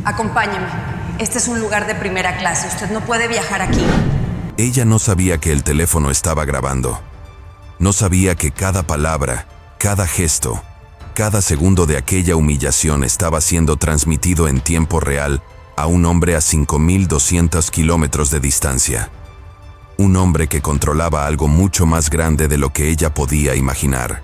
Acompáñeme. Este es un lugar de primera clase. Usted no puede viajar aquí. Ella no sabía que el teléfono estaba grabando. No sabía que cada palabra, cada gesto, cada segundo de aquella humillación estaba siendo transmitido en tiempo real a un hombre a 5.200 kilómetros de distancia. Un hombre que controlaba algo mucho más grande de lo que ella podía imaginar.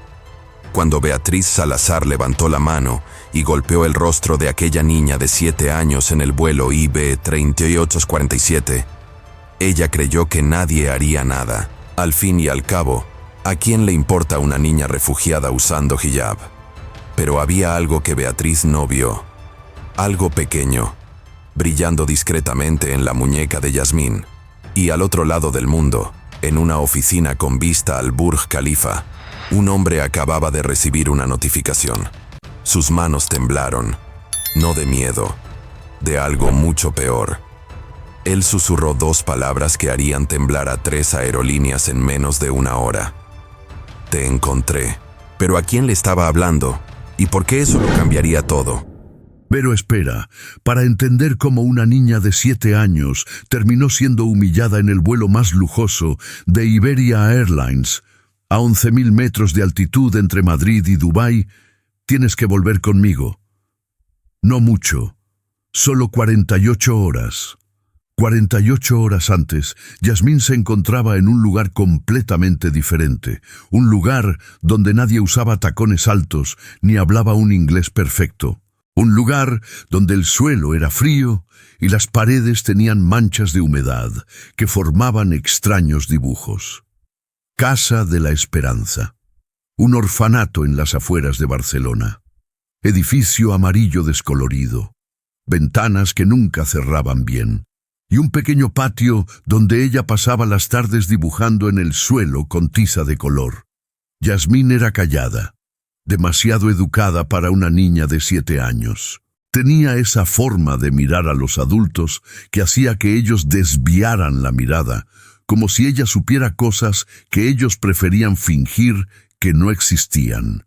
Cuando Beatriz Salazar levantó la mano y golpeó el rostro de aquella niña de 7 años en el vuelo IB-3847, ella creyó que nadie haría nada. Al fin y al cabo, ¿a quién le importa una niña refugiada usando hijab? Pero había algo que Beatriz no vio. Algo pequeño, brillando discretamente en la muñeca de Yasmín. Y al otro lado del mundo, en una oficina con vista al Burj Khalifa, un hombre acababa de recibir una notificación. Sus manos temblaron, no de miedo, de algo mucho peor. Él susurró 2 palabras que harían temblar a 3 aerolíneas en menos de 1 hora. Te encontré. ¿Pero a quién le estaba hablando? ¿Y por qué eso lo cambiaría todo? Pero espera, para entender cómo una niña de 7 años terminó siendo humillada en el vuelo más lujoso de Iberia Airlines, a 11.000 metros de altitud entre Madrid y Dubái, tienes que volver conmigo. No mucho, solo 48 horas. 48 horas antes, Yasmín se encontraba en un lugar completamente diferente, un lugar donde nadie usaba tacones altos ni hablaba un inglés perfecto, un lugar donde el suelo era frío y las paredes tenían manchas de humedad que formaban extraños dibujos. Casa de la Esperanza, un orfanato en las afueras de Barcelona, edificio amarillo descolorido, ventanas que nunca cerraban bien, y un pequeño patio donde ella pasaba las tardes dibujando en el suelo con tiza de color. Yasmín era callada, demasiado educada para una niña de 7 años. Tenía esa forma de mirar a los adultos que hacía que ellos desviaran la mirada, como si ella supiera cosas que ellos preferían fingir que no existían.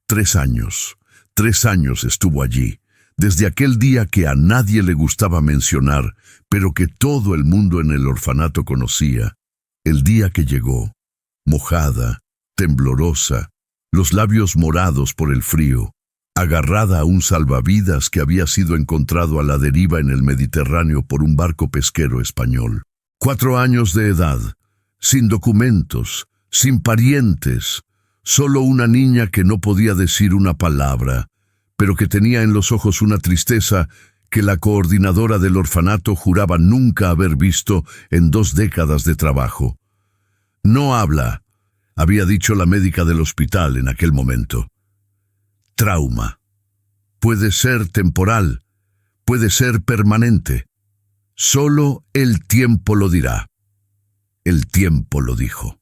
3 años. 3 años estuvo allí. Desde aquel día que a nadie le gustaba mencionar, pero que todo el mundo en el orfanato conocía, el día que llegó, mojada, temblorosa, los labios morados por el frío, agarrada a un salvavidas que había sido encontrado a la deriva en el Mediterráneo por un barco pesquero español. 4 años de edad, sin documentos, sin parientes, solo una niña que no podía decir una palabra, pero que tenía en los ojos una tristeza que la coordinadora del orfanato juraba nunca haber visto en 2 décadas de trabajo. No habla, había dicho la médica del hospital en aquel momento. Trauma. Puede ser temporal, puede ser permanente. Solo el tiempo lo dirá. El tiempo lo dijo.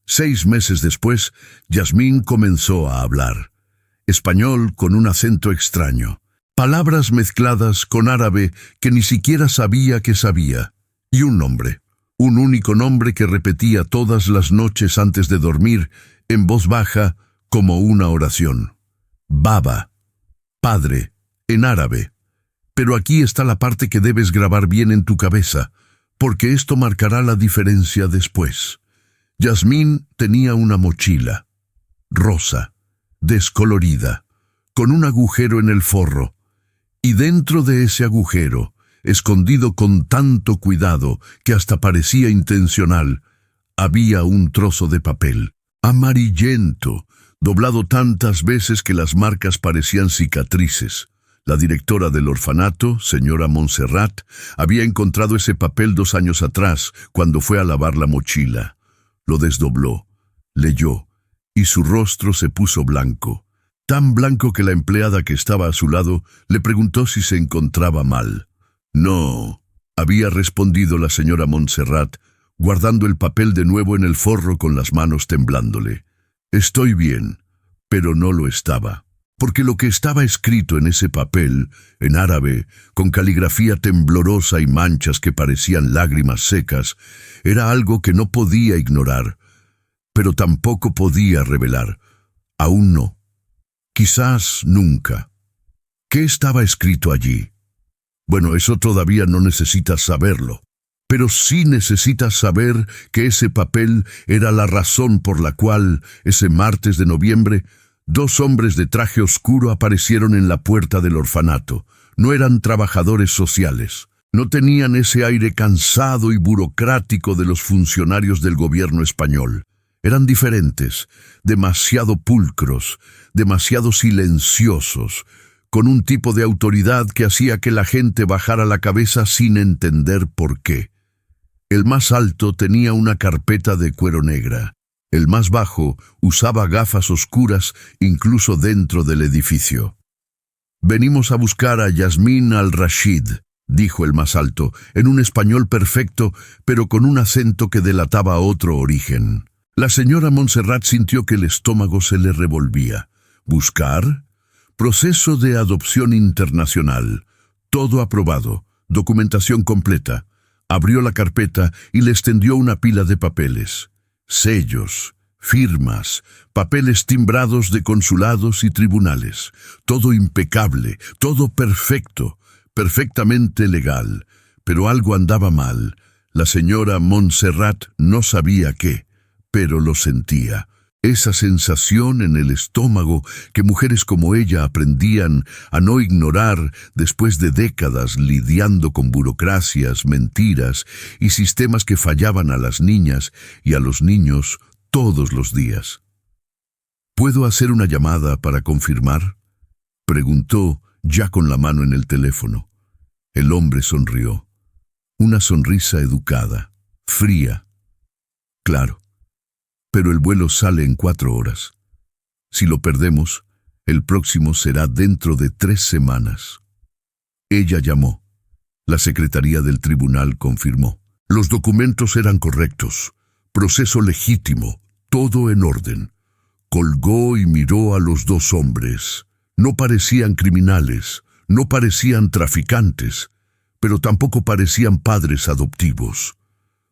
6 meses después, Yasmín comenzó a hablar. Español con un acento extraño, palabras mezcladas con árabe que ni siquiera sabía que sabía, y un nombre, un único nombre que repetía todas las noches antes de dormir, en voz baja, como una oración. Baba, padre, en árabe. Pero aquí está la parte que debes grabar bien en tu cabeza, porque esto marcará la diferencia después. Yasmín tenía una mochila, rosa, descolorida, con un agujero en el forro, y dentro de ese agujero, escondido con tanto cuidado que hasta parecía intencional, había un trozo de papel, amarillento, doblado tantas veces que las marcas parecían cicatrices. La directora del orfanato, señora Montserrat, había encontrado ese papel 2 años atrás, cuando fue a lavar la mochila. Lo desdobló, leyó, y su rostro se puso blanco, tan blanco que la empleada que estaba a su lado le preguntó si se encontraba mal. No, había respondido la señora Montserrat, guardando el papel de nuevo en el forro con las manos temblándole. Estoy bien, pero no lo estaba, porque lo que estaba escrito en ese papel, en árabe, con caligrafía temblorosa y manchas que parecían lágrimas secas, era algo que no podía ignorar, pero tampoco podía revelar. Aún no. Quizás nunca. ¿Qué estaba escrito allí? Bueno, eso todavía no necesitas saberlo, pero sí necesitas saber que ese papel era la razón por la cual, ese martes de noviembre, 2 hombres de traje oscuro aparecieron en la puerta del orfanato. No eran trabajadores sociales. No tenían ese aire cansado y burocrático de los funcionarios del gobierno español. Eran diferentes, demasiado pulcros, demasiado silenciosos, con un tipo de autoridad que hacía que la gente bajara la cabeza sin entender por qué. El más alto tenía una carpeta de cuero negra. El más bajo usaba gafas oscuras incluso dentro del edificio. «Venimos a buscar a Yasmín al-Rashid», dijo el más alto, en un español perfecto, pero con un acento que delataba otro origen. La señora Montserrat sintió que el estómago se le revolvía. ¿Buscar? Proceso de adopción internacional. Todo aprobado. Documentación completa. Abrió la carpeta y le extendió una pila de papeles. Sellos, firmas, papeles timbrados de consulados y tribunales. Todo impecable, todo perfecto, perfectamente legal. Pero algo andaba mal. La señora Montserrat no sabía qué, pero lo sentía. Esa sensación en el estómago que mujeres como ella aprendían a no ignorar después de décadas lidiando con burocracias, mentiras y sistemas que fallaban a las niñas y a los niños todos los días. ¿Puedo hacer una llamada para confirmar?, preguntó, ya con la mano en el teléfono. El hombre sonrió. Una sonrisa educada, fría. Claro. Pero el vuelo sale en 4 horas. Si lo perdemos, el próximo será dentro de 3 semanas. Ella llamó. La secretaría del tribunal confirmó. Los documentos eran correctos. Proceso legítimo. Todo en orden. Colgó y miró a los 2 hombres. No parecían criminales, no parecían traficantes, pero tampoco parecían padres adoptivos.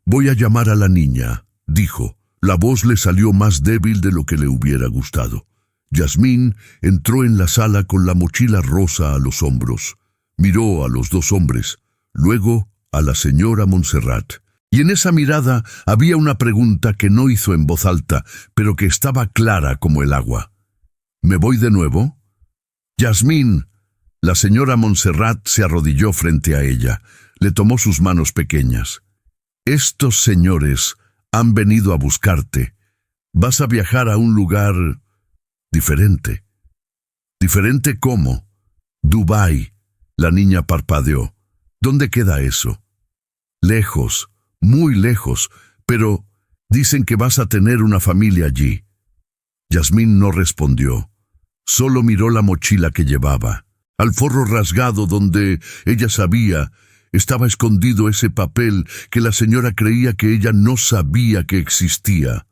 «Voy a llamar a la niña», dijo. La voz le salió más débil de lo que le hubiera gustado. Yasmín entró en la sala con la mochila rosa a los hombros. Miró a los 2 hombres, luego a la señora Montserrat. Y en esa mirada había una pregunta que no hizo en voz alta, pero que estaba clara como el agua. «¿Me voy de nuevo?» «Yasmín». La señora Montserrat se arrodilló frente a ella. Le tomó sus manos pequeñas. «Estos señores han venido a buscarte. Vas a viajar a un lugar diferente». «¿Diferente cómo?» «Dubái». La niña parpadeó. «¿Dónde queda eso?» «Lejos, muy lejos, pero dicen que vas a tener una familia allí». Yasmín no respondió. Solo miró la mochila que llevaba. Al forro rasgado donde, ella sabía, estaba escondido ese papel que la señora creía que ella no sabía que existía.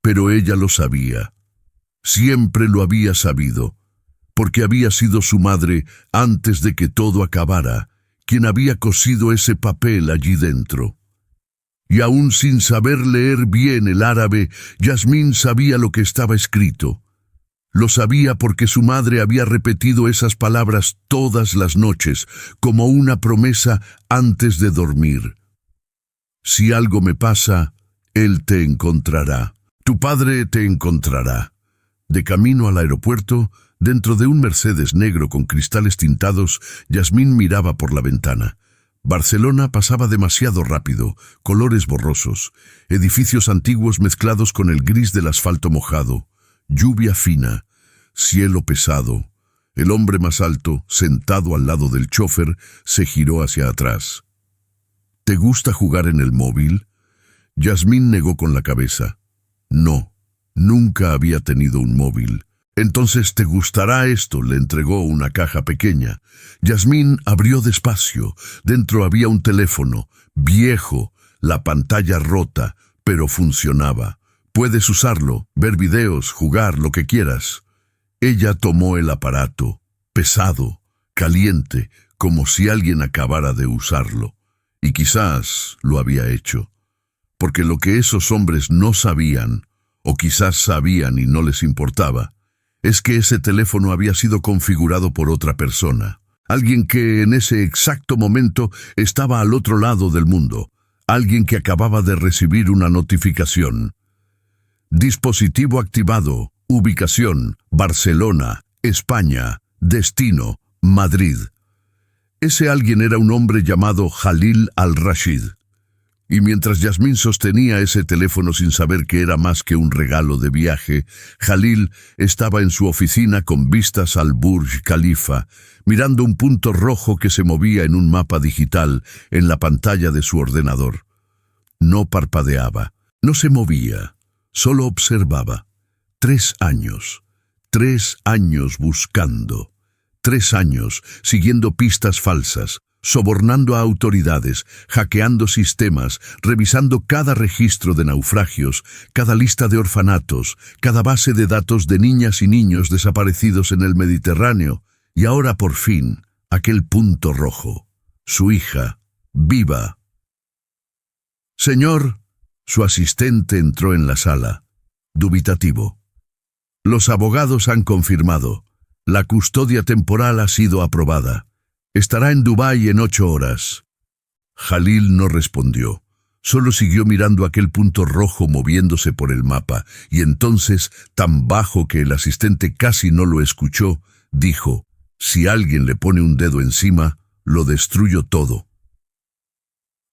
Pero ella lo sabía. Siempre lo había sabido, porque había sido su madre, antes de que todo acabara, quien había cosido ese papel allí dentro. Y aún sin saber leer bien el árabe, Yasmín sabía lo que estaba escrito. Lo sabía porque su madre había repetido esas palabras todas las noches, como una promesa antes de dormir. «Si algo me pasa, él te encontrará. Tu padre te encontrará». De camino al aeropuerto, dentro de un Mercedes negro con cristales tintados, Yasmín miraba por la ventana. Barcelona pasaba demasiado rápido, colores borrosos, edificios antiguos mezclados con el gris del asfalto mojado. Lluvia fina, cielo pesado. El hombre más alto, sentado al lado del chofer, se giró hacia atrás. «¿Te gusta jugar en el móvil?» Yasmín negó con la cabeza. No, nunca había tenido un móvil. «Entonces te gustará esto», le entregó una caja pequeña. Yasmín abrió despacio. Dentro había un teléfono, viejo, la pantalla rota, pero funcionaba. «Puedes usarlo, ver videos, jugar, lo que quieras». Ella tomó el aparato, pesado, caliente, como si alguien acabara de usarlo. Y quizás lo había hecho. Porque lo que esos hombres no sabían, o quizás sabían y no les importaba, es que ese teléfono había sido configurado por otra persona. Alguien que en ese exacto momento estaba al otro lado del mundo. Alguien que acababa de recibir una notificación. Dispositivo activado. Ubicación: Barcelona, España. Destino: Madrid. Ese alguien era un hombre llamado Jalil al-Rashid. Y mientras Yasmín sostenía ese teléfono sin saber que era más que un regalo de viaje, Jalil estaba en su oficina con vistas al Burj Khalifa, mirando un punto rojo que se movía en un mapa digital en la pantalla de su ordenador. No parpadeaba, no se movía, solo observaba. 3 años. 3 años buscando. 3 años siguiendo pistas falsas, sobornando a autoridades, hackeando sistemas, revisando cada registro de naufragios, cada lista de orfanatos, cada base de datos de niñas y niños desaparecidos en el Mediterráneo, y ahora por fin, aquel punto rojo, su hija, viva. Señor, su asistente entró en la sala, dubitativo. Los abogados han confirmado. La custodia temporal ha sido aprobada. Estará en Dubái en 8 horas. Jalil no respondió. Solo siguió mirando aquel punto rojo moviéndose por el mapa, y entonces, tan bajo que el asistente casi no lo escuchó, dijo: si alguien le pone un dedo encima, lo destruyo todo.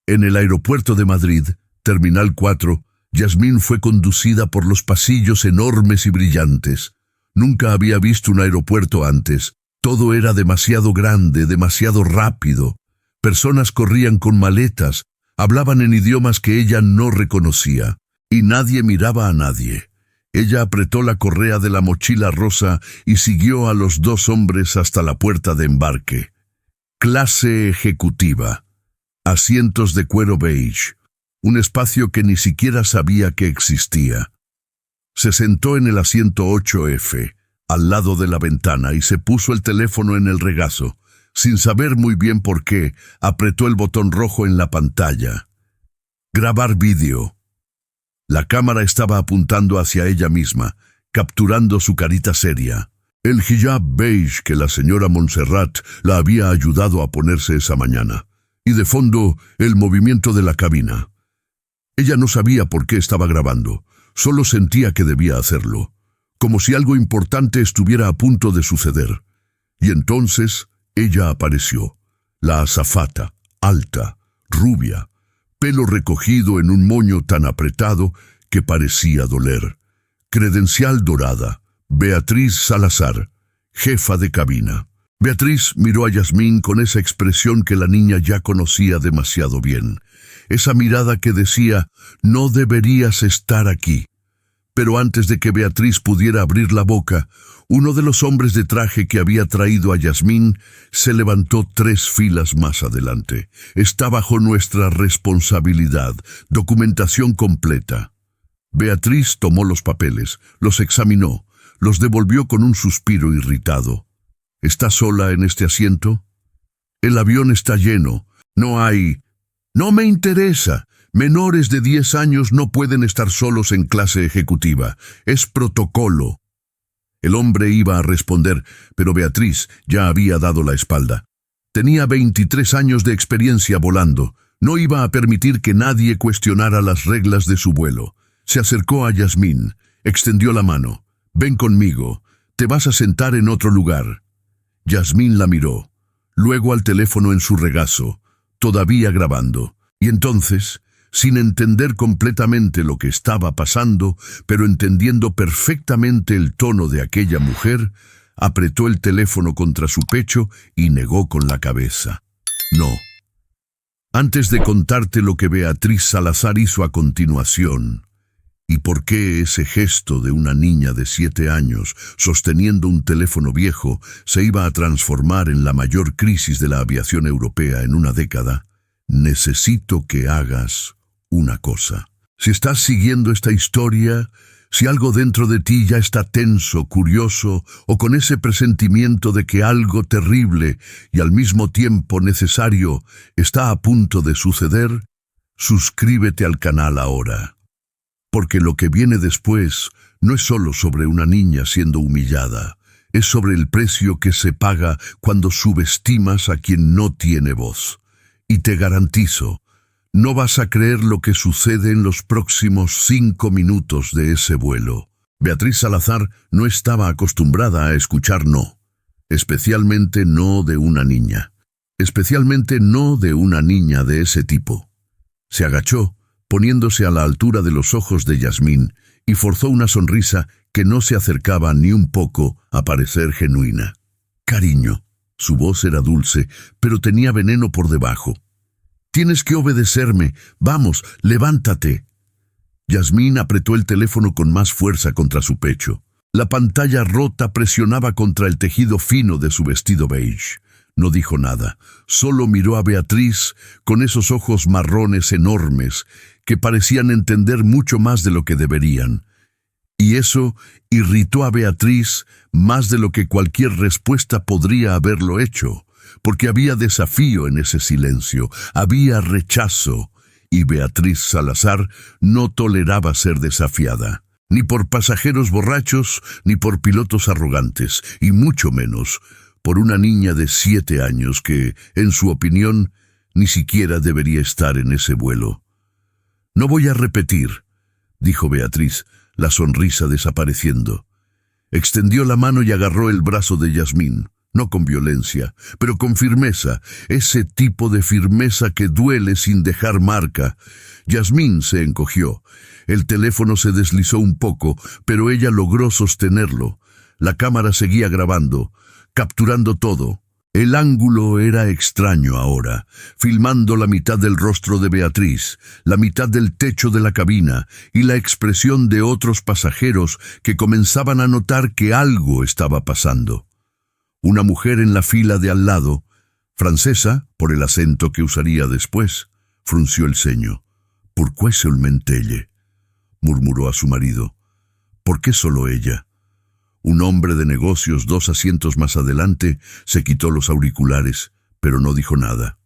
En el aeropuerto de Madrid, Terminal 4, Yasmín fue conducida por los pasillos enormes y brillantes. Nunca había visto un aeropuerto antes. Todo era demasiado grande, demasiado rápido. Personas corrían con maletas, hablaban en idiomas que ella no reconocía, y nadie miraba a nadie. Ella apretó la correa de la mochila rosa y siguió a los 2 hombres hasta la puerta de embarque. Clase ejecutiva. Asientos de cuero beige. Un espacio que ni siquiera sabía que existía. Se sentó en el asiento 8F, al lado de la ventana, y se puso el teléfono en el regazo. Sin saber muy bien por qué, apretó el botón rojo en la pantalla. Grabar vídeo. La cámara estaba apuntando hacia ella misma, capturando su carita seria. El hijab beige que la señora Montserrat la había ayudado a ponerse esa mañana. Y de fondo, el movimiento de la cabina. Ella no sabía por qué estaba grabando. Solo sentía que debía hacerlo, como si algo importante estuviera a punto de suceder. Y entonces ella apareció, la azafata, alta, rubia, pelo recogido en un moño tan apretado que parecía doler. Credencial dorada, Beatriz Salazar, jefa de cabina. Beatriz miró a Yasmín con esa expresión que la niña ya conocía demasiado bien. Esa mirada que decía: no deberías estar aquí. Pero antes de que Beatriz pudiera abrir la boca, uno de los hombres de traje que había traído a Yasmín se levantó 3 filas más adelante. Está bajo nuestra responsabilidad. Documentación completa. Beatriz tomó los papeles, los examinó, los devolvió con un suspiro irritado. ¿Está sola en este asiento? El avión está lleno. No hay... No me interesa. Menores de 10 años no pueden estar solos en clase ejecutiva. Es protocolo. El hombre iba a responder, pero Beatriz ya había dado la espalda. Tenía 23 años de experiencia volando. No iba a permitir que nadie cuestionara las reglas de su vuelo. Se acercó a Yasmín, extendió la mano. Ven conmigo, te vas a sentar en otro lugar. Yasmín la miró, luego al teléfono en su regazo, todavía grabando. Y entonces, sin entender completamente lo que estaba pasando, pero entendiendo perfectamente el tono de aquella mujer, apretó el teléfono contra su pecho y negó con la cabeza. No. Antes de contarte lo que Beatriz Salazar hizo a continuación, y por qué ese gesto de una niña de 7 años sosteniendo un teléfono viejo se iba a transformar en la mayor crisis de la aviación europea en una década, necesito que hagas una cosa. Si estás siguiendo esta historia, si algo dentro de ti ya está tenso, curioso o con ese presentimiento de que algo terrible y al mismo tiempo necesario está a punto de suceder, suscríbete al canal ahora. Porque lo que viene después no es solo sobre una niña siendo humillada, es sobre el precio que se paga cuando subestimas a quien no tiene voz. Y te garantizo, no vas a creer lo que sucede en los próximos 5 minutos de ese vuelo. Beatriz Salazar no estaba acostumbrada a escuchar no, especialmente no de una niña, especialmente no de una niña de ese tipo. Se agachó, poniéndose a la altura de los ojos de Yasmín, y forzó una sonrisa que no se acercaba ni un poco a parecer genuina. Cariño. Su voz era dulce, pero tenía veneno por debajo. Tienes que obedecerme. Vamos, levántate. Yasmín apretó el teléfono con más fuerza contra su pecho. La pantalla rota presionaba contra el tejido fino de su vestido beige. No dijo nada, solo miró a Beatriz con esos ojos marrones enormes que parecían entender mucho más de lo que deberían. Y eso irritó a Beatriz más de lo que cualquier respuesta podría haberlo hecho, porque había desafío en ese silencio, había rechazo, y Beatriz Salazar no toleraba ser desafiada, ni por pasajeros borrachos, ni por pilotos arrogantes, y mucho menos por una niña de 7 años que, en su opinión, ni siquiera debería estar en ese vuelo. «No voy a repetir», dijo Beatriz, la sonrisa desapareciendo. Extendió la mano y agarró el brazo de Yasmín, no con violencia, pero con firmeza, ese tipo de firmeza que duele sin dejar marca. Yasmín se encogió. El teléfono se deslizó un poco, pero ella logró sostenerlo. La cámara seguía grabando, capturando todo. El ángulo era extraño ahora, filmando la mitad del rostro de Beatriz, la mitad del techo de la cabina y la expresión de otros pasajeros que comenzaban a notar que algo estaba pasando. Una mujer en la fila de al lado, francesa, por el acento que usaría después, frunció el ceño. «¿Por qué solamente ella?», murmuró a su marido. «¿Por qué solo ella?». Un hombre de negocios 2 asientos más adelante se quitó los auriculares, pero no dijo nada.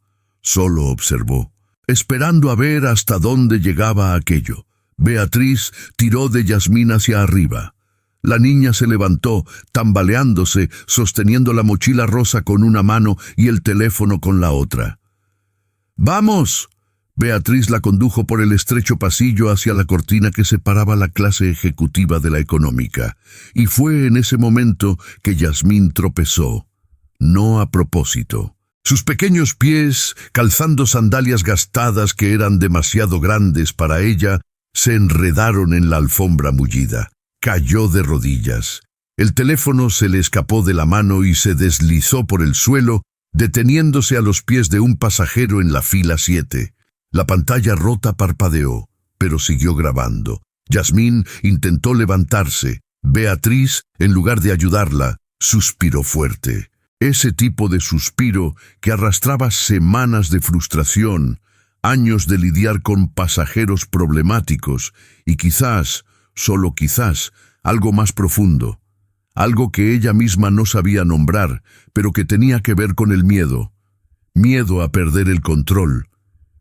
Solo observó, esperando a ver hasta dónde llegaba aquello. Beatriz tiró de Yasmín hacia arriba. La niña se levantó, tambaleándose, sosteniendo la mochila rosa con una mano y el teléfono con la otra. «¡Vamos!». Beatriz la condujo por el estrecho pasillo hacia la cortina que separaba la clase ejecutiva de la económica, y fue en ese momento que Yasmín tropezó, no a propósito. Sus pequeños pies, calzando sandalias gastadas que eran demasiado grandes para ella, se enredaron en la alfombra mullida. Cayó de rodillas. El teléfono se le escapó de la mano y se deslizó por el suelo, deteniéndose a los pies de un pasajero en la fila 7. La pantalla rota parpadeó, pero siguió grabando. Yasmín intentó levantarse. Beatriz, en lugar de ayudarla, suspiró fuerte. Ese tipo de suspiro que arrastraba semanas de frustración, años de lidiar con pasajeros problemáticos y quizás, solo quizás, algo más profundo. Algo que ella misma no sabía nombrar, pero que tenía que ver con el miedo. Miedo a perder el control.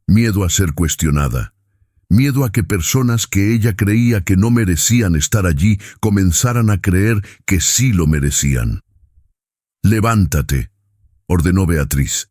Miedo a ser cuestionada, miedo a que personas que ella creía que no merecían estar allí comenzaran a creer que sí lo merecían. «Levántate», ordenó Beatriz.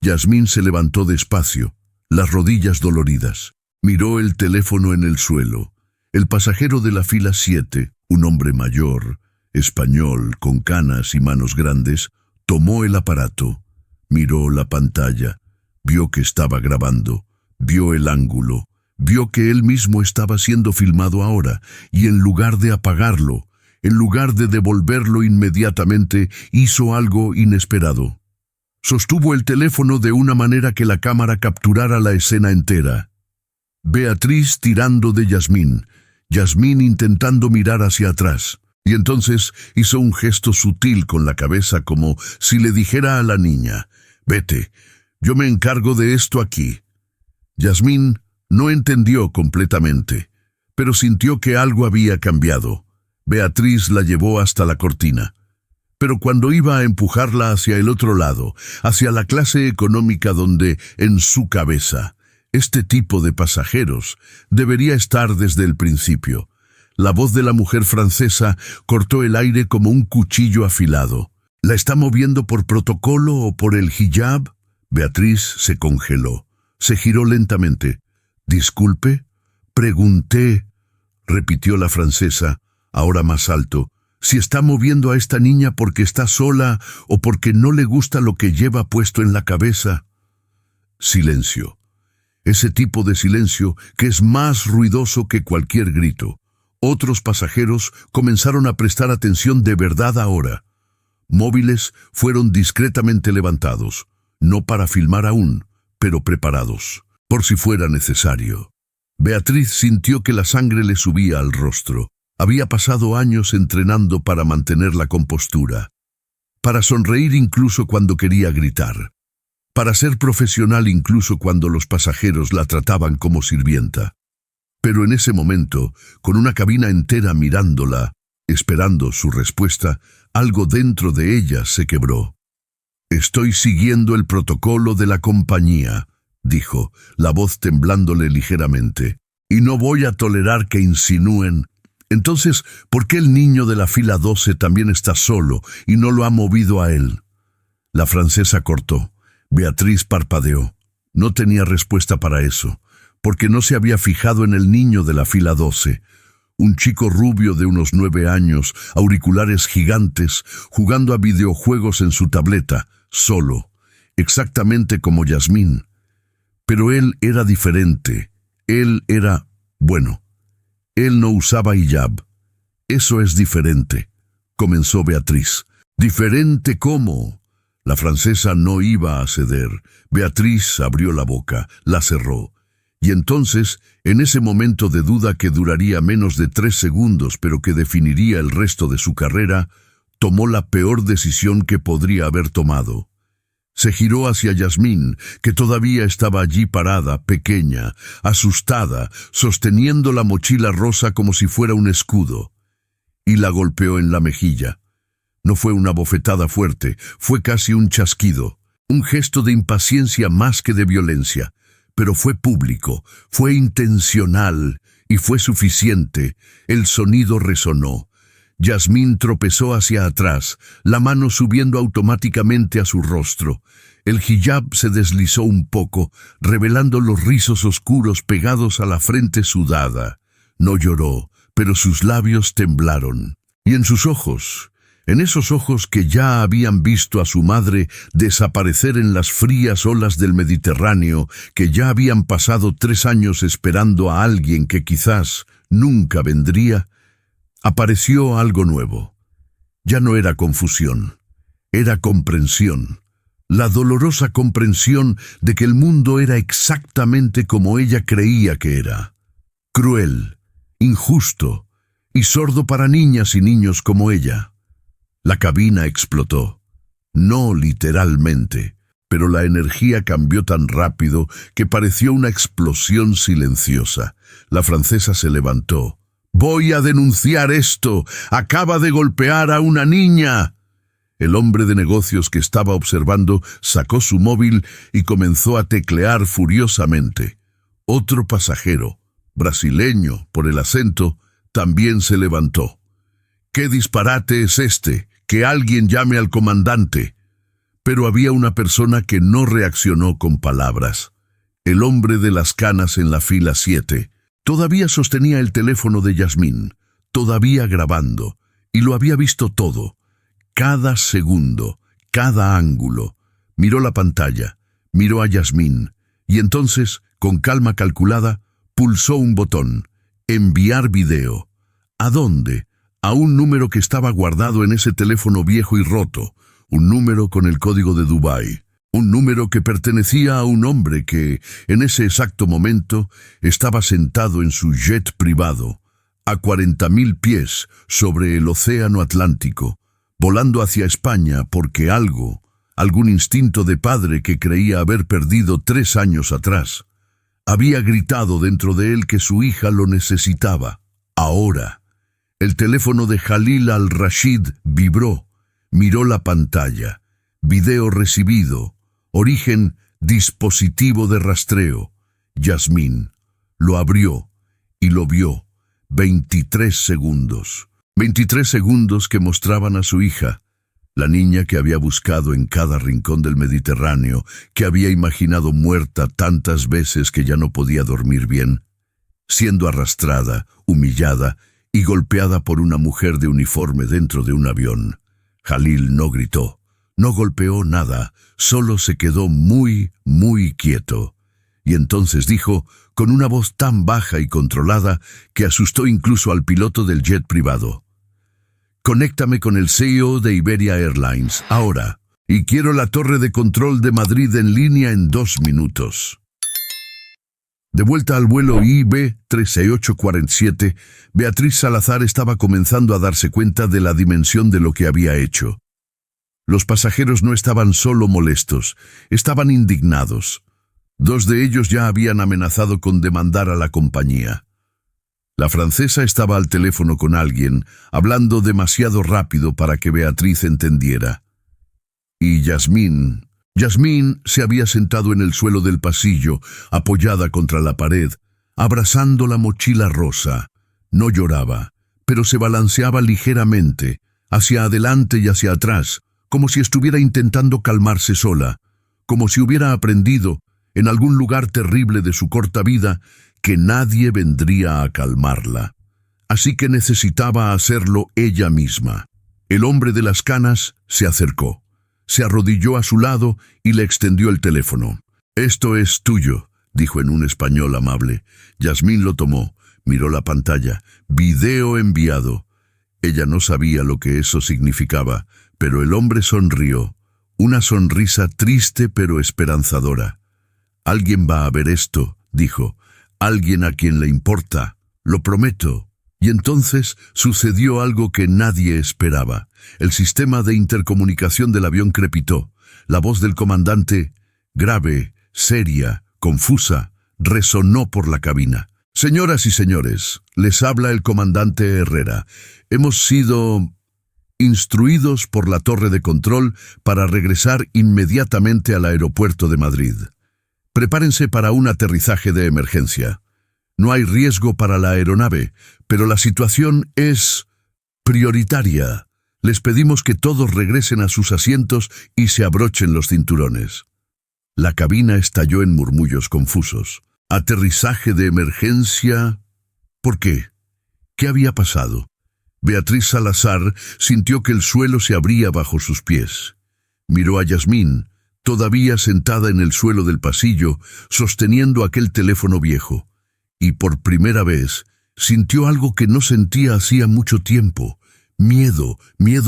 Yasmín se levantó despacio, las rodillas doloridas. Miró el teléfono en el suelo. El pasajero de la fila 7, un hombre mayor, español, con canas y manos grandes, tomó el aparato, miró la pantalla. Vio que estaba grabando, vio el ángulo, vio que él mismo estaba siendo filmado ahora, y en lugar de apagarlo, en lugar de devolverlo inmediatamente, hizo algo inesperado. Sostuvo el teléfono de una manera que la cámara capturara la escena entera. Beatriz tirando de Yasmín, Yasmín intentando mirar hacia atrás, y entonces hizo un gesto sutil con la cabeza como si le dijera a la niña, «Vete. Yo me encargo de esto aquí». Yasmín no entendió completamente, pero sintió que algo había cambiado. Beatriz la llevó hasta la cortina. Pero cuando iba a empujarla hacia el otro lado, hacia la clase económica donde, en su cabeza, este tipo de pasajeros debería estar desde el principio, La voz de la mujer francesa cortó el aire como un cuchillo afilado. ¿La está moviendo por protocolo o por el hijab? Beatriz se congeló. Se giró lentamente. «Disculpe», pregunté, repitió la francesa, ahora más alto, «si está moviendo a esta niña porque está sola o porque no le gusta lo que lleva puesto en la cabeza». Silencio. Ese tipo de silencio que es más ruidoso que cualquier grito. Otros pasajeros comenzaron a prestar atención de verdad ahora. Móviles fueron discretamente levantados, no para filmar aún, pero preparados, por si fuera necesario. Beatriz sintió que la sangre le subía al rostro. Había pasado años entrenando para mantener la compostura, para sonreír incluso cuando quería gritar, para ser profesional incluso cuando los pasajeros la trataban como sirvienta. Pero en ese momento, con una cabina entera mirándola, esperando su respuesta, algo dentro de ella se quebró. «Estoy siguiendo el protocolo de la compañía», dijo, la voz temblándole ligeramente, «y no voy a tolerar que insinúen. Entonces, ¿por qué el niño de la fila 12 también está solo y no lo ha movido a él?» La francesa cortó. Beatriz parpadeó. No tenía respuesta para eso, porque no se había fijado en el niño de la fila 12, un chico rubio de unos 9 años, auriculares gigantes, jugando a videojuegos en su tableta, solo, exactamente como Yasmín. Pero él era diferente. Él era, bueno, él no usaba hijab. «Eso es diferente», comenzó Beatriz. «¿Diferente cómo?» La francesa no iba a ceder. Beatriz abrió la boca, la cerró. Y entonces, en ese momento de duda que duraría menos de 3 segundos, pero que definiría el resto de su carrera, tomó la peor decisión que podría haber tomado. Se giró hacia Yasmín, que todavía estaba allí parada, pequeña, asustada, sosteniendo la mochila rosa como si fuera un escudo, y la golpeó en la mejilla. No fue una bofetada fuerte, fue casi un chasquido, un gesto de impaciencia más que de violencia, pero fue público, fue intencional y fue suficiente. El sonido resonó. Yasmín tropezó hacia atrás, la mano subiendo automáticamente a su rostro. El hijab se deslizó un poco, revelando los rizos oscuros pegados a la frente sudada. No lloró, pero sus labios temblaron. Y en sus ojos, en esos ojos que ya habían visto a su madre desaparecer en las frías olas del Mediterráneo, que ya habían pasado 3 años esperando a alguien que quizás nunca vendría, apareció algo nuevo. Ya no era confusión, era comprensión. La dolorosa comprensión de que el mundo era exactamente como ella creía que era. Cruel, injusto y sordo para niñas y niños como ella. La cabina explotó. No literalmente, pero la energía cambió tan rápido que pareció una explosión silenciosa. La francesa se levantó. «Voy a denunciar esto. Acaba de golpear a una niña». El hombre de negocios que estaba observando sacó su móvil y comenzó a teclear furiosamente. Otro pasajero, brasileño por el acento, también se levantó. «¿Qué disparate es este? Que alguien llame al comandante». Pero había una persona que no reaccionó con palabras. El hombre de las canas en la fila 7. Todavía sostenía el teléfono de Yasmín, todavía grabando, y lo había visto todo. Cada segundo, cada ángulo. Miró la pantalla, miró a Yasmín, y entonces, con calma calculada, pulsó un botón. Enviar video. ¿A dónde? A un número que estaba guardado en ese teléfono viejo y roto, un número con el código de Dubái. Un número que pertenecía a un hombre que, en ese exacto momento, estaba sentado en su jet privado, a 40.000 pies sobre el océano Atlántico, volando hacia España porque algún instinto de padre que creía haber perdido 3 años atrás, había gritado dentro de él que su hija lo necesitaba. Ahora, el teléfono de Jalil al-Rashid vibró, miró la pantalla, video recibido, origen, dispositivo de rastreo. Yasmín lo abrió y lo vio. 23 segundos. 23 segundos que mostraban a su hija, la niña que había buscado en cada rincón del Mediterráneo, que había imaginado muerta tantas veces que ya no podía dormir bien, siendo arrastrada, humillada y golpeada por una mujer de uniforme dentro de un avión. Jalil no gritó, no golpeó nada, solo se quedó muy, muy quieto. Y entonces dijo, con una voz tan baja y controlada que asustó incluso al piloto del jet privado: «Conéctame con el CEO de Iberia Airlines, ahora, y quiero la torre de control de Madrid en línea en 2 minutos». De vuelta al vuelo IB 36847, Beatriz Salazar estaba comenzando a darse cuenta de la dimensión de lo que había hecho. Los pasajeros no estaban solo molestos, estaban indignados. 2 de ellos ya habían amenazado con demandar a la compañía. La francesa estaba al teléfono con alguien, hablando demasiado rápido para que Beatriz entendiera. Y Yasmín se había sentado en el suelo del pasillo, apoyada contra la pared, abrazando la mochila rosa. No lloraba, pero se balanceaba ligeramente, hacia adelante y hacia atrás, como si estuviera intentando calmarse sola, como si hubiera aprendido, en algún lugar terrible de su corta vida, que nadie vendría a calmarla. Así que necesitaba hacerlo ella misma. El hombre de las canas se acercó. Se arrodilló a su lado y le extendió el teléfono. «Esto es tuyo», dijo en un español amable. Yasmín lo tomó, miró la pantalla. «Video enviado». Ella no sabía lo que eso significaba, pero el hombre sonrió. Una sonrisa triste pero esperanzadora. «Alguien va a ver esto», dijo. «Alguien a quien le importa. Lo prometo». Y entonces sucedió algo que nadie esperaba. El sistema de intercomunicación del avión crepitó. La voz del comandante, grave, seria, confusa, resonó por la cabina. «Señoras y señores, les habla el comandante Herrera. Hemos sido instruidos por la torre de control para regresar inmediatamente al aeropuerto de Madrid. Prepárense para un aterrizaje de emergencia. No hay riesgo para la aeronave, pero la situación es prioritaria. Les pedimos que todos regresen a sus asientos y se abrochen los cinturones». La cabina estalló en murmullos confusos. «¿Aterrizaje de emergencia? ¿Por qué? ¿Qué había pasado?» Beatriz Salazar sintió que el suelo se abría bajo sus pies. Miró a Yasmín, todavía sentada en el suelo del pasillo, sosteniendo aquel teléfono viejo. Y por primera vez sintió algo que no sentía hacía mucho tiempo. Miedo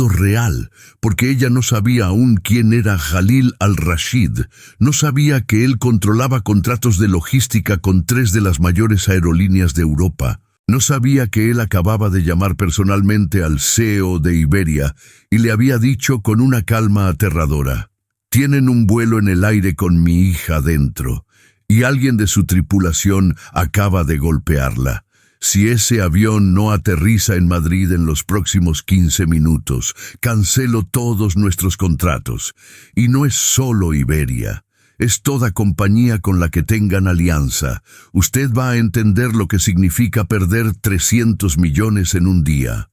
real, porque ella no sabía aún quién era Jalil al-Rashid, no sabía que él controlaba contratos de logística con 3 de las mayores aerolíneas de Europa, no sabía que él acababa de llamar personalmente al CEO de Iberia y le había dicho con una calma aterradora: «Tienen un vuelo en el aire con mi hija dentro, y alguien de su tripulación acaba de golpearla. Si ese avión no aterriza en Madrid en los próximos 15 minutos, cancelo todos nuestros contratos. Y no es solo Iberia, es toda compañía con la que tengan alianza. Usted va a entender lo que significa perder 300 millones en un día».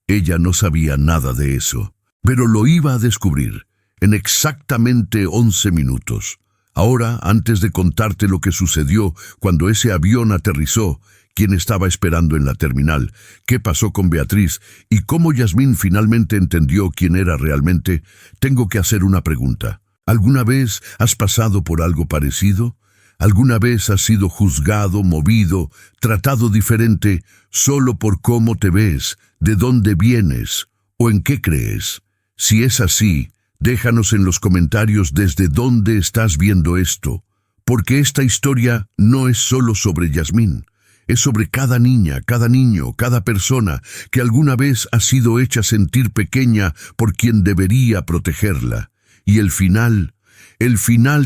Ella no sabía nada de eso, pero lo iba a descubrir en exactamente 11 minutos. Ahora, antes de contarte lo que sucedió cuando ese avión aterrizó, quién estaba esperando en la terminal, qué pasó con Beatriz y cómo Yasmín finalmente entendió quién era realmente, tengo que hacer una pregunta. ¿Alguna vez has pasado por algo parecido? ¿Alguna vez has sido juzgado, movido, tratado diferente solo por cómo te ves, de dónde vienes o en qué crees? Si es así, déjanos en los comentarios desde dónde estás viendo esto, porque esta historia no es solo sobre Yasmín. Es sobre cada niña, cada niño, cada persona que alguna vez ha sido hecha sentir pequeña por quien debería protegerla. Y el final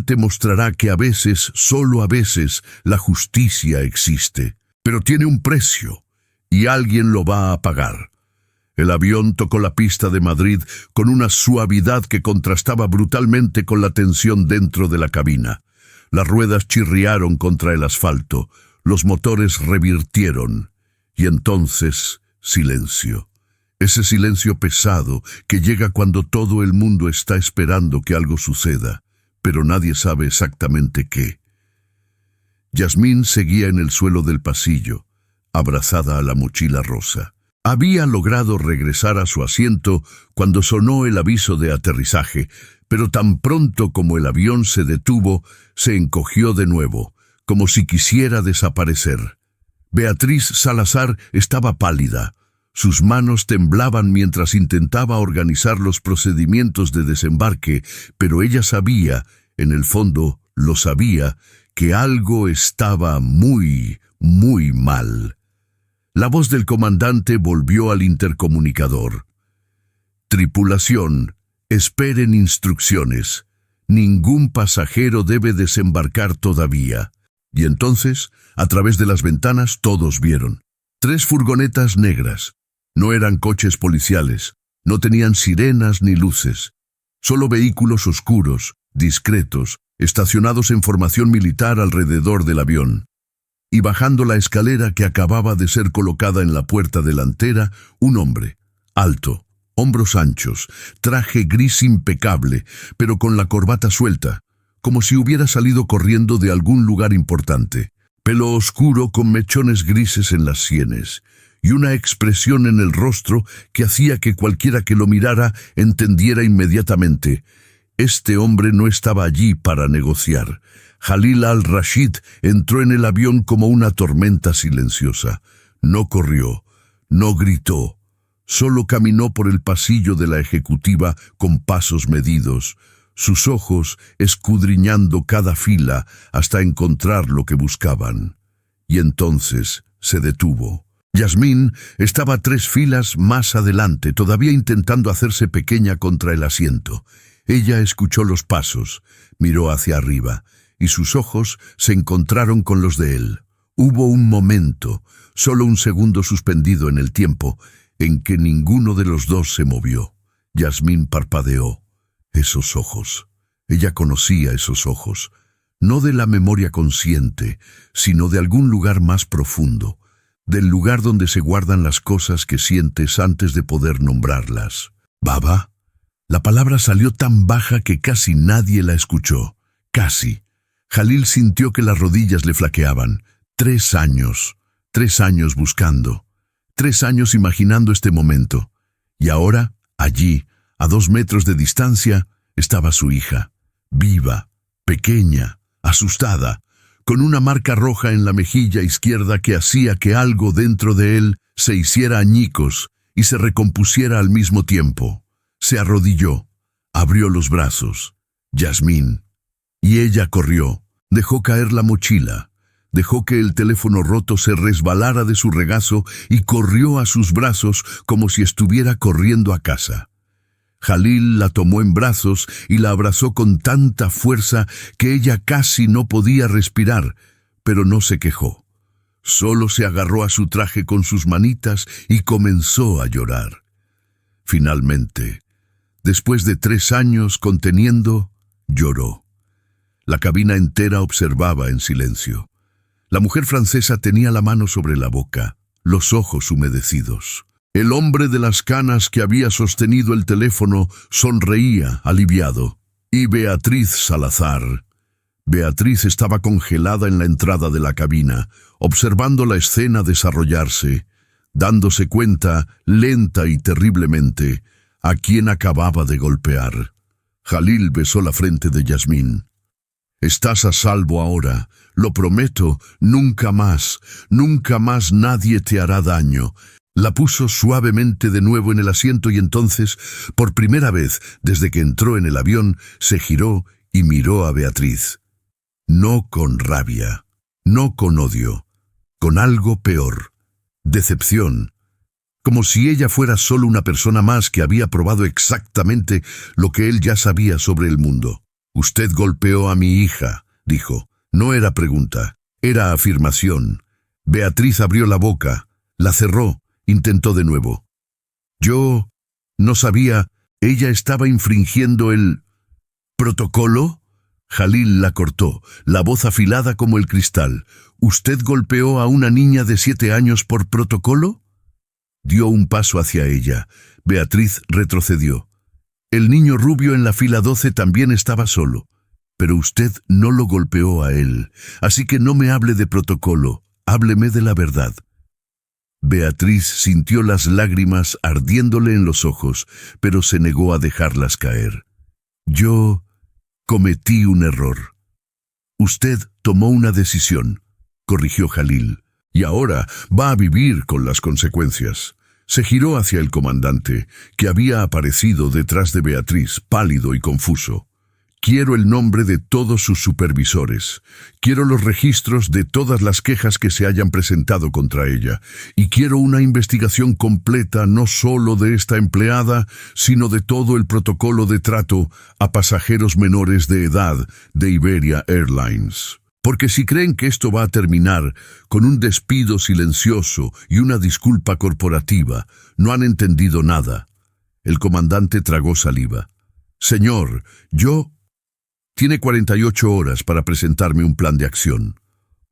te mostrará que a veces, solo a veces, la justicia existe. Pero tiene un precio, y alguien lo va a pagar. El avión tocó la pista de Madrid con una suavidad que contrastaba brutalmente con la tensión dentro de la cabina. Las ruedas chirriaron contra el asfalto. Los motores revirtieron. Y entonces, silencio. Ese silencio pesado que llega cuando todo el mundo está esperando que algo suceda, pero nadie sabe exactamente qué. Yasmín seguía en el suelo del pasillo, abrazada a la mochila rosa. Había logrado regresar a su asiento cuando sonó el aviso de aterrizaje, pero tan pronto como el avión se detuvo, se encogió de nuevo, como si quisiera desaparecer. Beatriz Salazar estaba pálida. Sus manos temblaban mientras intentaba organizar los procedimientos de desembarque, pero ella sabía, en el fondo lo sabía, que algo estaba muy, muy mal. La voz del comandante volvió al intercomunicador. Tripulación, esperen instrucciones. Ningún pasajero debe desembarcar todavía. Y entonces, a través de las ventanas, todos vieron 3 furgonetas negras. No eran coches policiales, no tenían sirenas ni luces. Solo vehículos oscuros, discretos, estacionados en formación militar alrededor del avión. Y bajando la escalera que acababa de ser colocada en la puerta delantera, un hombre, alto, hombros anchos, traje gris impecable, pero con la corbata suelta, como si hubiera salido corriendo de algún lugar importante. Pelo oscuro con mechones grises en las sienes, y una expresión en el rostro que hacía que cualquiera que lo mirara entendiera inmediatamente. Este hombre no estaba allí para negociar. Jalil al-Rashid entró en el avión como una tormenta silenciosa. No corrió, no gritó, solo caminó por el pasillo de la ejecutiva con pasos medidos, sus ojos escudriñando cada fila hasta encontrar lo que buscaban. Y entonces se detuvo. Yasmín estaba 3 filas más adelante, todavía intentando hacerse pequeña contra el asiento. Ella escuchó los pasos, miró hacia arriba, y sus ojos se encontraron con los de él. Hubo un momento, solo un segundo suspendido en el tiempo, en que ninguno de los dos se movió. Yasmín parpadeó. Esos ojos. Ella conocía esos ojos, no de la memoria consciente, sino de algún lugar más profundo, del lugar donde se guardan las cosas que sientes antes de poder nombrarlas. ¿Baba? La palabra salió tan baja que casi nadie la escuchó. Casi. Jalil sintió que las rodillas le flaqueaban. 3 años. 3 años buscando. 3 años imaginando este momento. Y ahora, allí, a 2 metros de distancia, estaba su hija. Viva, pequeña, asustada, con una marca roja en la mejilla izquierda que hacía que algo dentro de él se hiciera añicos y se recompusiera al mismo tiempo. Se arrodilló, abrió los brazos. Yasmín. Y ella corrió, dejó caer la mochila, dejó que el teléfono roto se resbalara de su regazo y corrió a sus brazos como si estuviera corriendo a casa. Jalil la tomó en brazos y la abrazó con tanta fuerza que ella casi no podía respirar, pero no se quejó. Solo se agarró a su traje con sus manitas y comenzó a llorar. Finalmente, después de 3 años conteniendo, lloró. La cabina entera observaba en silencio. La mujer francesa tenía la mano sobre la boca, los ojos humedecidos. El hombre de las canas que había sostenido el teléfono sonreía, aliviado. Y Beatriz Salazar. Beatriz estaba congelada en la entrada de la cabina, observando la escena desarrollarse, dándose cuenta, lenta y terriblemente, a quién acababa de golpear. Jalil besó la frente de Yasmín. Estás a salvo ahora, lo prometo, nunca más nadie te hará daño. La puso suavemente de nuevo en el asiento y entonces, por primera vez desde que entró en el avión, se giró y miró a Beatriz. No con rabia, no con odio, con algo peor, decepción, como si ella fuera solo una persona más que había probado exactamente lo que él ya sabía sobre el mundo. Usted golpeó a mi hija, dijo. No era pregunta, era afirmación. Beatriz abrió la boca, la cerró, intentó de nuevo. Yo no sabía, ella estaba infringiendo el protocolo. Jalil la cortó, la voz afilada como el cristal. ¿Usted golpeó a una niña de 7 años por protocolo? Dio un paso hacia ella. Beatriz retrocedió. El niño rubio en la fila 12 también estaba solo. Pero usted no lo golpeó a él, así que no me hable de protocolo, hábleme de la verdad. Beatriz sintió las lágrimas ardiéndole en los ojos, pero se negó a dejarlas caer. Yo cometí un error. Usted tomó una decisión, corrigió Jalil, y ahora va a vivir con las consecuencias. Se giró hacia el comandante, que había aparecido detrás de Beatriz, pálido y confuso. Quiero el nombre de todos sus supervisores. Quiero los registros de todas las quejas que se hayan presentado contra ella. Y quiero una investigación completa no solo de esta empleada, sino de todo el protocolo de trato a pasajeros menores de edad de Iberia Airlines. Porque si creen que esto va a terminar con un despido silencioso y una disculpa corporativa, no han entendido nada. El comandante tragó saliva. Señor, Tiene 48 horas para presentarme un plan de acción.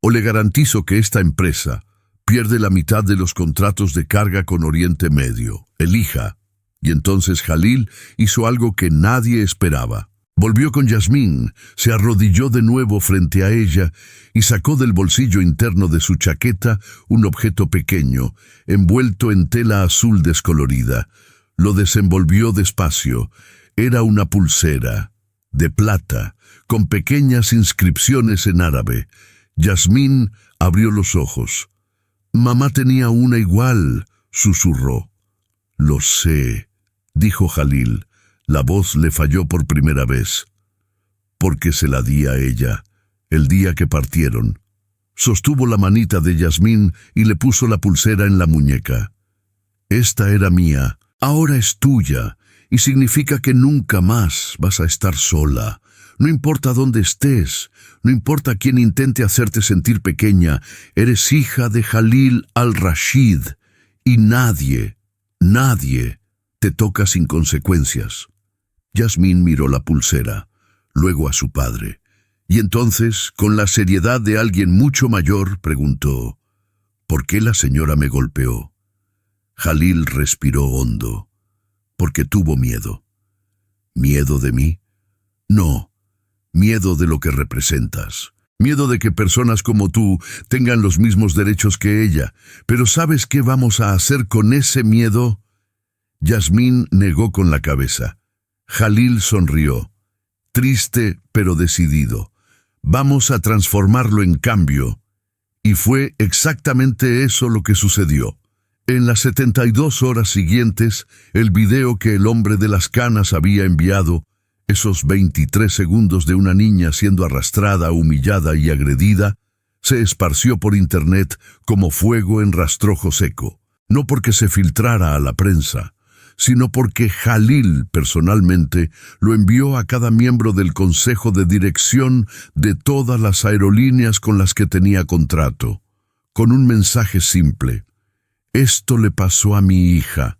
O le garantizo que esta empresa pierde la mitad de los contratos de carga con Oriente Medio. Elija. Y entonces Jalil hizo algo que nadie esperaba. Volvió con Yasmín, se arrodilló de nuevo frente a ella y sacó del bolsillo interno de su chaqueta un objeto pequeño, envuelto en tela azul descolorida. Lo desenvolvió despacio. Era una pulsera de plata, con pequeñas inscripciones en árabe. Yasmín abrió los ojos. Mamá tenía una igual, susurró. Lo sé, dijo Jalil. La voz le falló por primera vez. Porque se la di a ella, el día que partieron. Sostuvo la manita de Yasmín y le puso la pulsera en la muñeca. Esta era mía, ahora es tuya. Y significa que nunca más vas a estar sola. No importa dónde estés, no importa quién intente hacerte sentir pequeña, eres hija de Jalil al-Rashid y nadie te toca sin consecuencias. Yasmín miró la pulsera, luego a su padre, y entonces, con la seriedad de alguien mucho mayor, preguntó, ¿por qué la señora me golpeó? Jalil respiró hondo. Porque tuvo miedo. ¿Miedo de mí? No, miedo de lo que representas. Miedo de que personas como tú tengan los mismos derechos que ella. Pero ¿sabes qué vamos a hacer con ese miedo? Yasmín negó con la cabeza. Jalil sonrió, triste pero decidido. Vamos a transformarlo en cambio. Y fue exactamente eso lo que sucedió. En las 72 horas siguientes, el video que el hombre de las canas había enviado, esos 23 segundos de una niña siendo arrastrada, humillada y agredida, se esparció por internet como fuego en rastrojo seco, no porque se filtrara a la prensa, sino porque Jalil personalmente lo envió a cada miembro del consejo de dirección de todas las aerolíneas con las que tenía contrato, con un mensaje simple. Esto le pasó a mi hija,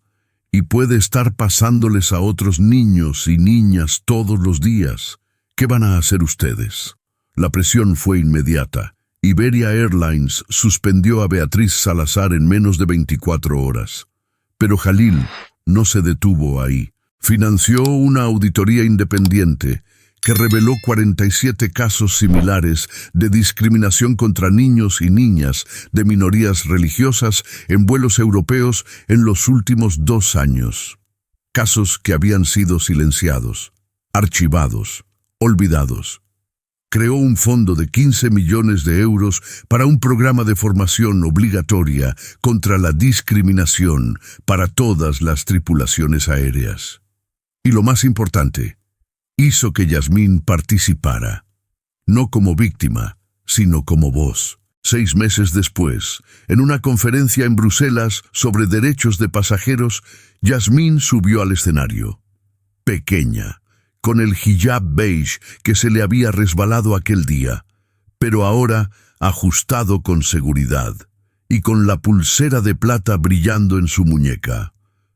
y puede estar pasándoles a otros niños y niñas todos los días. ¿Qué van a hacer ustedes? La presión fue inmediata. Iberia Airlines suspendió a Beatriz Salazar en menos de 24 horas. Pero Jalil no se detuvo ahí. Financió una auditoría independiente que reveló 47 casos similares de discriminación contra niños y niñas de minorías religiosas en vuelos europeos en los últimos 2 años. Casos que habían sido silenciados, archivados, olvidados. Creó un fondo de 15 millones de euros para un programa de formación obligatoria contra la discriminación para todas las tripulaciones aéreas. Y lo más importante, hizo que Yasmín participara, no como víctima, sino como voz. 6 meses después, en una conferencia en Bruselas sobre derechos de pasajeros, Yasmín subió al escenario. Pequeña, con el hijab beige que se le había resbalado aquel día, pero ahora ajustado con seguridad, y con la pulsera de plata brillando en su muñeca.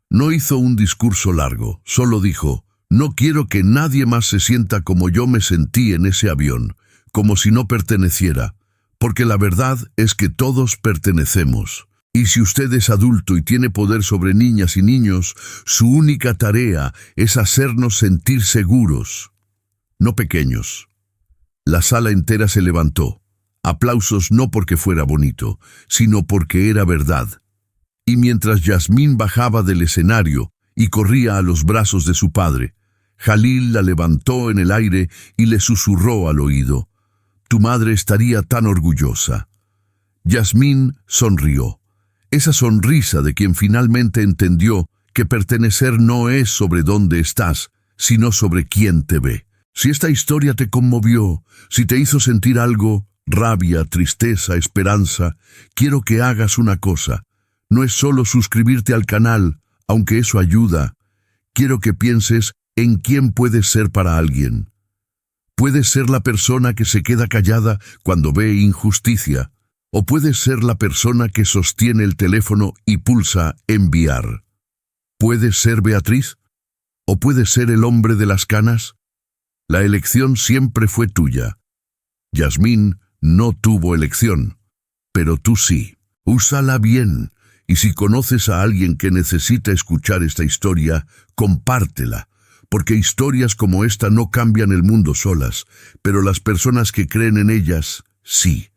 No hizo un discurso largo, solo dijo, No quiero que nadie más se sienta como yo me sentí en ese avión, como si no perteneciera, porque la verdad es que todos pertenecemos. Y si usted es adulto y tiene poder sobre niñas y niños, su única tarea es hacernos sentir seguros, no pequeños. La sala entera se levantó. Aplausos no porque fuera bonito, sino porque era verdad. Y mientras Yasmín bajaba del escenario y corría a los brazos de su padre, Jalil la levantó en el aire y le susurró al oído: «Tu madre estaría tan orgullosa». Yasmín sonrió. Esa sonrisa de quien finalmente entendió que pertenecer no es sobre dónde estás, sino sobre quién te ve. Si esta historia te conmovió, si te hizo sentir algo, rabia, tristeza, esperanza, quiero que hagas una cosa. No es solo suscribirte al canal, aunque eso ayuda. Quiero que pienses en quién puedes ser para alguien. Puedes ser la persona que se queda callada cuando ve injusticia, o puedes ser la persona que sostiene el teléfono y pulsa enviar. ¿Puedes ser Beatriz? ¿O puedes ser el hombre de las canas? La elección siempre fue tuya. Yasmín no tuvo elección, pero tú sí. Úsala bien, y si conoces a alguien que necesita escuchar esta historia, compártela, porque historias como esta no cambian el mundo solas, pero las personas que creen en ellas, sí.